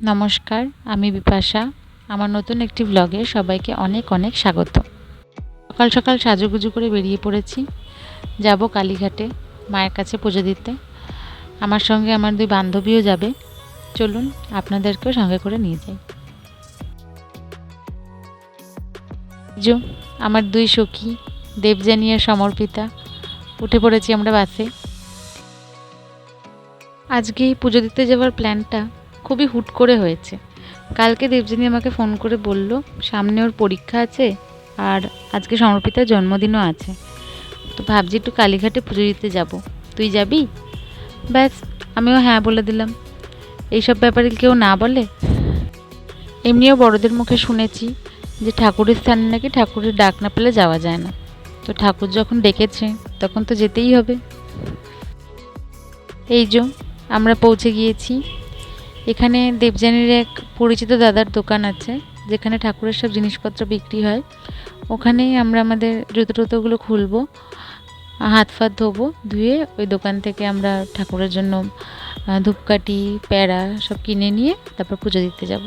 নমস্কার, আমি বিপাশা। আমার নতুন একটি ব্লগে সবাইকে অনেক অনেক স্বাগত। সকাল সকাল সাজুগুজু করে বেরিয়ে পড়েছি, যাব কালীঘাটে মায়ের কাছে পুজো দিতে। আমার সঙ্গে আমার দুই বান্ধবীও যাবে। চলুন আপনাদেরকেও সঙ্গে করে নিয়ে যাই। আমার দুই সখী দেবযানী আর সমর্পিতা, উঠে পড়েছি আমরা বাসে। আজকে পুজো দিতে যাওয়ার প্ল্যানটা খুবই হুট করে হয়েছে। কালকে দেবযানী আমাকে ফোন করে বলল সামনে ওর পরীক্ষা আছে আর আজকে সমর্পিতার জন্মদিনও আছে, তো ভাবছি একটু কালীঘাটে পুজো দিতে যাব, তুই যাবি? ব্যাস, আমিও হ্যাঁ বলে দিলাম। এইসব ব্যাপারে কেউ না বলে? এমনিও বড়দের মুখে শুনেছি যে ঠাকুরের স্থানে নাকি ঠাকুরের ডাক না পেলে যাওয়া যায় না, তো ঠাকুর যখন ডেকেছে তখন তো যেতেই হবে। এই যে আমরা পৌঁছে গিয়েছি। এখানে দেবযানীর এক পরিচিত দাদার দোকান আছে যেখানে ঠাকুরের সব জিনিসপত্র বিক্রি হয়। ওখানেই আমরা আমাদের জুতো টুতোগুলো খুলবো, হাত ফাত ধোবো, ধুয়ে ওই দোকান থেকে আমরা ঠাকুরের জন্য ধূপকাঠি প্যাড়া সব কিনে নিয়ে তারপর পুজো দিতে যাব।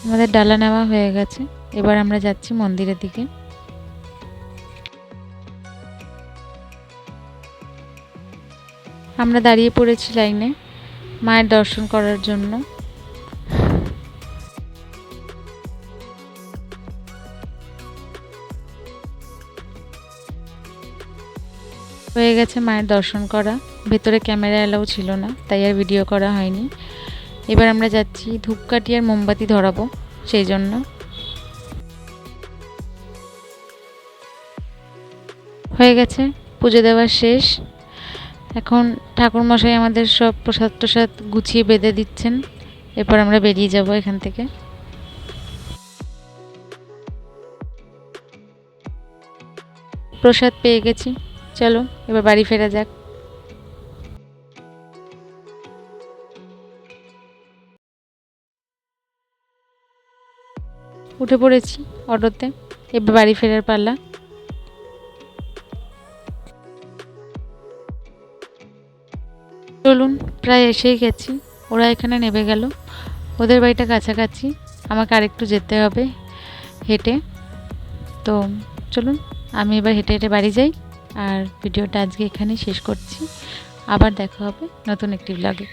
আমাদের ডালা নেওয়া হয়ে গেছে, এবার আমরা যাচ্ছি মন্দিরের দিকে। আমরা দাঁড়িয়ে পড়েছি লাইনে মায়ের দর্শন করার জন্য। হয়ে গেছে মায়ের দর্শন করা, ভেতরে ক্যামেরা এলাও ছিল না, তাই আর ভিডিও করা হয়নি। এবার আমরা যাচ্ছি ধূপকাঠি আর মোমবাতি ধরাবো, সেই জন্য। হয়ে গেছে পুজো দেওয়া শেষ। এখন ঠাকুরমশাই আমাদের সব প্রসাদ টসাদ গুছিয়ে বেঁধে দিচ্ছেন। এরপর আমরা বেরিয়ে যাব এখান থেকে। প্রসাদ পেয়ে গেছি, চলো এবার বাড়ি ফেরা যাক। উঠে পড়েছি অটোতে, এবার বাড়ি ফেরার পালা। চলুন, প্রায় এসেই গেছি। ওরা এখানে নেমে গেল, ওদের বাড়িটা কাছাকাছি, আমাকে আরেকটু যেতে হবে হেঁটে। তো চলুন আমি এবার হেঁটে হেঁটে বাড়ি যাই, আর ভিডিওটা আজকে এখানেই শেষ করছি। আবার দেখা হবে নতুন একটি ব্লগে।